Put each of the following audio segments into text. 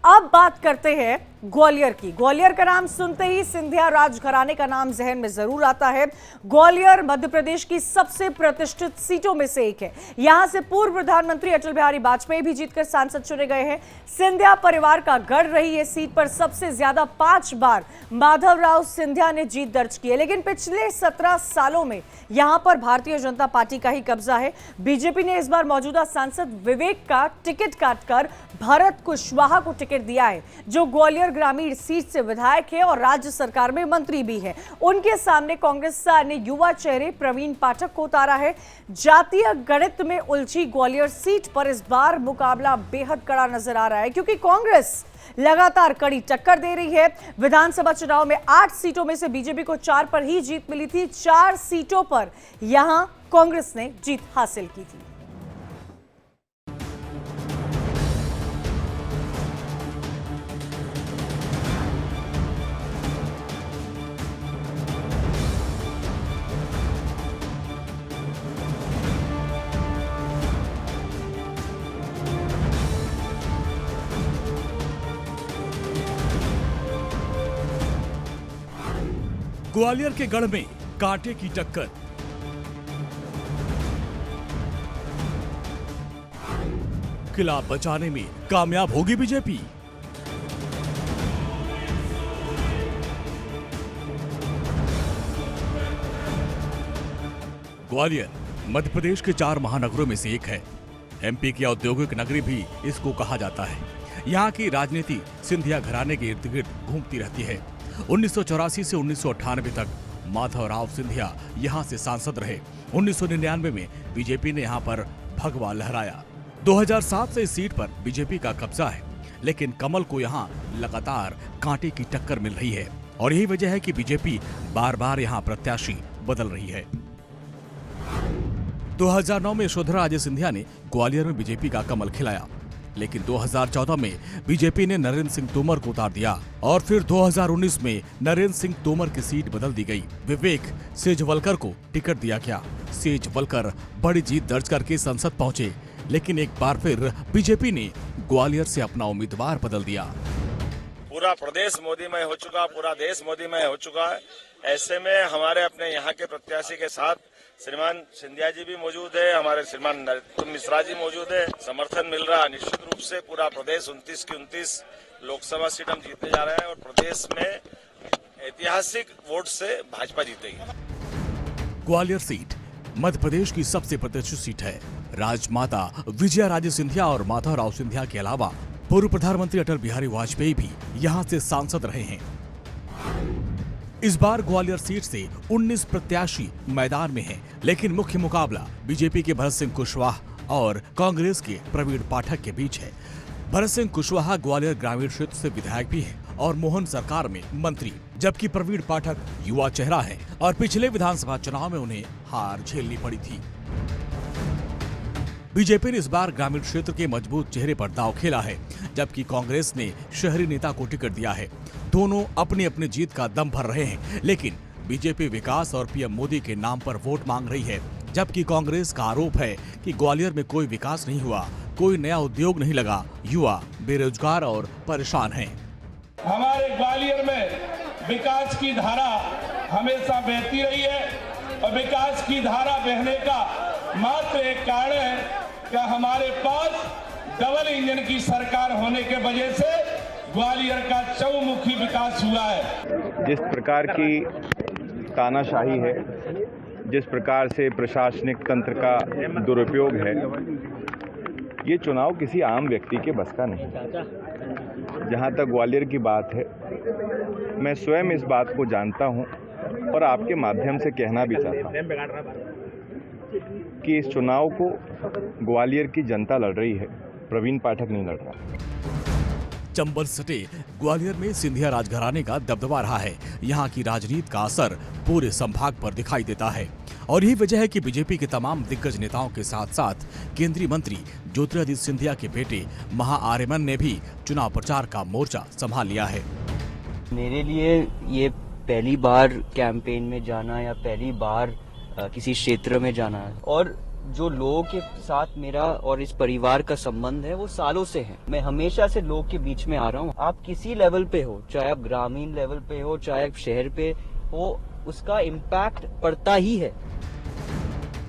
अब बात करते हैं ग्वालियर की। ग्वालियर का नाम सुनते ही सिंधिया राजघराने का नाम जहन में जरूर आता है। ग्वालियर मध्य प्रदेश की सबसे प्रतिष्ठित सीटों में से एक है। यहां से पूर्व प्रधानमंत्री अटल बिहारी वाजपेयी भी जीतकर सांसद चुने गए हैं। सिंधिया परिवार का गढ़ रही ये सीट पर सबसे ज्यादा 5 बार माधवराव सिंधिया ने जीत दर्ज की है, लेकिन पिछले 17 सालों में यहां पर भारतीय जनता पार्टी का ही कब्जा है। बीजेपी ने इस बार मौजूदा सांसद विवेक का टिकट काटकर भरत कुशवाहा को टिकट दिया है, जो ग्वालियर ग्रामीण सीट से विधायक है और राज्य सरकार में मंत्री भी है। उनके सामने कांग्रेस ने युवा चेहरे प्रवीण पाठक को उतारा है। जातीय गणित में उलझी ग्वालियर सीट पर इस बार मुकाबला बेहद कड़ा नजर आ रहा है, क्योंकि कांग्रेस लगातार कड़ी टक्कर दे रही है। विधानसभा चुनाव में 8 सीटों में से बीजेपी को 4 पर ही जीत मिली थी। 4 सीटों पर यहां कांग्रेस ने जीत हासिल की थी। ग्वालियर के गढ़ में कांटे की टक्कर। किला बचाने में कामयाब होगी बीजेपी। ग्वालियर मध्य प्रदेश के 4 महानगरों में से एक है। एमपी की औद्योगिक नगरी भी इसको कहा जाता है। यहाँ की राजनीति सिंधिया घराने के इर्द गिर्द घूमती रहती है। 1984 से 1998 तक माधवराव सिंधिया यहां से सांसद रहे। 1999 में बीजेपी ने यहां पर भगवा लहराया। 2007 से इस सीट पर बीजेपी का कब्जा है, लेकिन कमल को यहां लगातार कांटे की टक्कर मिल रही है और यही वजह है कि बीजेपी बार बार यहां प्रत्याशी बदल रही है। 2009 में यशोधरा राजे सिंधिया ने ग्वालियर में बीजेपी का कमल खिलाया, लेकिन 2014 में बीजेपी ने नरेंद्र सिंह तोमर को उतार दिया और फिर 2019 में नरेंद्र सिंह तोमर की सीट बदल दी गई। विवेक सेजवलकर को टिकट दिया गया। सेजवलकर बड़ी जीत दर्ज करके संसद पहुंचे, लेकिन एक बार फिर बीजेपी ने ग्वालियर से अपना उम्मीदवार बदल दिया। पूरा प्रदेश मोदीमय हो चुका, पूरा देश मोदीमय हो चुका है। ऐसे में हमारे अपने यहाँ के प्रत्याशी के साथ श्रीमान सिंधिया जी भी मौजूद है, हमारे श्रीमान नरोत्तम मिश्रा जी मौजूद है। समर्थन मिल रहा है। निश्चित रूप से पूरा प्रदेश 29 की 29 लोकसभा सीट हम जीतने जा रहे हैं और प्रदेश में ऐतिहासिक वोट से भाजपा जीतेगी। ग्वालियर सीट मध्य प्रदेश की सबसे प्रतिष्ठित सीट है। राजमाता विजया राजे सिंधिया और माधवराव सिंधिया के अलावा पूर्व प्रधानमंत्री अटल बिहारी वाजपेयी भी यहाँ से सांसद रहे हैं। इस बार ग्वालियर सीट से 19 प्रत्याशी मैदान में हैं, लेकिन मुख्य मुकाबला बीजेपी के भरत सिंह कुशवाहा और कांग्रेस के प्रवीण पाठक के बीच है। भरत सिंह कुशवाहा ग्वालियर ग्रामीण क्षेत्र से विधायक भी हैं और मोहन सरकार में मंत्री, जबकि प्रवीण पाठक युवा चेहरा है और पिछले विधानसभा चुनाव में उन्हें हार झेलनी पड़ी थी। बीजेपी ने इस बार ग्रामीण क्षेत्र के मजबूत चेहरे पर दांव खेला है, जबकि कांग्रेस ने शहरी नेता को टिकट दिया है। दोनों अपनी अपनी जीत का दम भर रहे हैं, लेकिन बीजेपी विकास और पीएम मोदी के नाम पर वोट मांग रही है, जबकि कांग्रेस का आरोप है कि ग्वालियर में कोई विकास नहीं हुआ, कोई नया उद्योग नहीं लगा, युवा बेरोजगार और परेशान हैं। हमारे ग्वालियर में विकास की धारा हमेशा बहती रही है और विकास की धारा बहने का मात्र एक कारण है कि हमारे पास डबल इंजन की सरकार होने के वजह से ग्वालियर का चौमुखी विकास हुआ है। जिस प्रकार की तानाशाही है, जिस प्रकार से प्रशासनिक तंत्र का दुरुपयोग है, ये चुनाव किसी आम व्यक्ति के बस का नहीं। जहाँ तक ग्वालियर की बात है, मैं स्वयं इस बात को जानता हूँ और आपके माध्यम से कहना भी चाहता हूँ कि इस चुनाव को ग्वालियर की जनता लड़ रही है, प्रवीण पाठक नहीं लड़ रहा। चंबल सटे ग्वालियर में सिंधिया राजघराने का दबदबा रहा है। यहाँ की राजनीति का असर पूरे संभाग पर दिखाई देता है और यही वजह है कि बीजेपी के तमाम दिग्गज नेताओं के साथ साथ केंद्रीय मंत्री ज्योतिरादित्य सिंधिया के बेटे महाआर्यमन ने भी चुनाव प्रचार का मोर्चा संभाल लिया है। मेरे लिए ये पहली बार कैंपेन में जाना या पहली बार किसी क्षेत्र में जाना है और जो लोगों के साथ मेरा और इस परिवार का संबंध है वो सालों से है। मैं हमेशा से लोग के बीच में आ रहा हूँ। आप किसी लेवल पे हो, चाहे आप ग्रामीण लेवल पे हो, चाहे आप शहर पे हो, उसका इम्पैक्ट पड़ता ही है।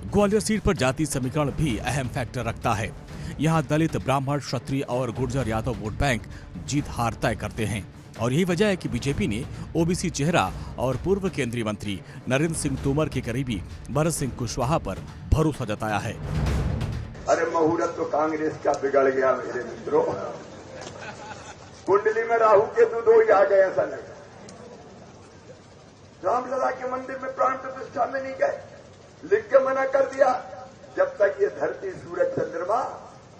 ग्वालियर सीट पर जाति समीकरण भी अहम फैक्टर रखता है। यहाँ दलित, ब्राह्मण, क्षत्रिय और गुर्जर यादव वोट बैंक जीत हार तय करते हैं और यही वजह है कि बीजेपी ने ओबीसी चेहरा और पूर्व केंद्रीय मंत्री नरेंद्र सिंह तोमर के करीबी भरत सिंह कुशवाहा पर भरोसा जताया है। अरे मुहूर्त तो कांग्रेस का बिगड़ गया मेरे मित्रों। कुंडली में राहु के दो ही आ गए, ऐसा लगा। रामलला के मंदिर में प्राण प्रतिष्ठा में नहीं गए, लिख के मना कर दिया। जब तक ये धरती, सूरज, चंद्रमा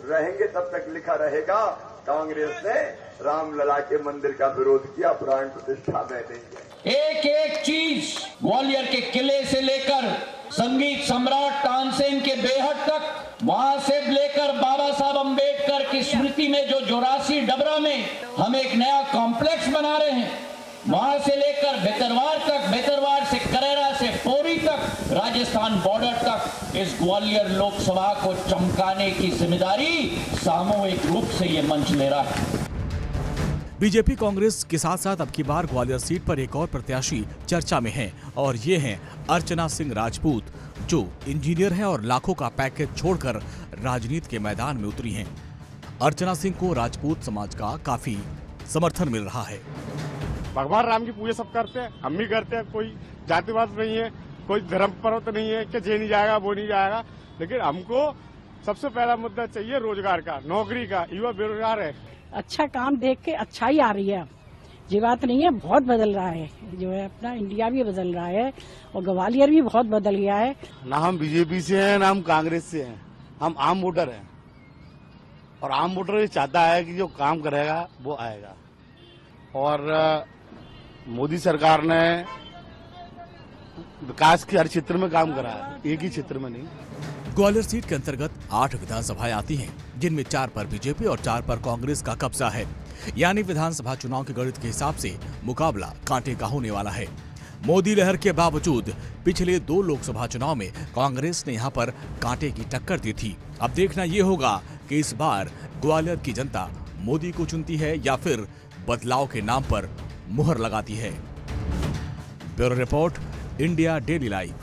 रहेंगे तब तक लिखा रहेगा कांग्रेस ने रामलला के मंदिर का विरोध किया, प्राण प्रतिष्ठा में नहीं। एक एक चीज ग्वालियर के किले से लेकर संगीत सम्राट तानसेन के बेहट तक, वहां से लेकर बाबा साहब अंबेडकर की स्मृति में जो 84 डबरा में हम एक नया कॉम्प्लेक्स बना रहे हैं, वहां से लेकर भितरवार तक, भितरवार से करेरा से पोरी तक, राजस्थान बॉर्डर तक, इस ग्वालियर लोकसभा को चमकाने की जिम्मेदारी सामूहिक रूप से ये मंच ले रहा है। बीजेपी कांग्रेस के साथ साथ अब की बार ग्वालियर सीट पर एक और प्रत्याशी चर्चा में हैं और ये हैं अर्चना सिंह राजपूत, जो इंजीनियर हैं और लाखों का पैकेज छोड़कर राजनीति के मैदान में उतरी हैं। अर्चना सिंह को राजपूत समाज का काफी समर्थन मिल रहा है। भगवान राम की पूजा सब करते हैं, हम भी करते हैं। कोई जातिवाद नहीं है, कोई धर्म पर्व तो नहीं है कि ये नहीं जाएगा वो नहीं जाएगा, लेकिन हमको सबसे पहला मुद्दा चाहिए रोजगार का, नौकरी का। युवा बेरोजगार है। अच्छा काम देख के अच्छाई आ रही है, ये बात नहीं है, बहुत बदल रहा है, जो है अपना इंडिया भी बदल रहा है और ग्वालियर भी बहुत बदल गया है। ना हम बीजेपी से हैं ना हम कांग्रेस से हैं, हम आम वोटर हैं और आम वोटर ये चाहता है कि जो काम करेगा वो आएगा। और मोदी सरकार ने विकास के हर क्षेत्र में काम करा है, एक ही क्षेत्र में नहीं। ग्वालियर सीट के अंतर्गत 8 विधानसभाएं आती हैं, जिनमें 4 पर बीजेपी और 4 पर कांग्रेस का कब्जा है। यानी विधानसभा चुनाव के गणित के हिसाब से मुकाबला कांटे का होने वाला है। मोदी लहर के बावजूद पिछले 2 लोकसभा चुनाव में कांग्रेस ने यहां पर कांटे की टक्कर दी थी। अब देखना ये होगा कि इस बार ग्वालियर की जनता मोदी को चुनती है या फिर बदलाव के नाम पर मुहर लगाती है। Bureau report, India daily live.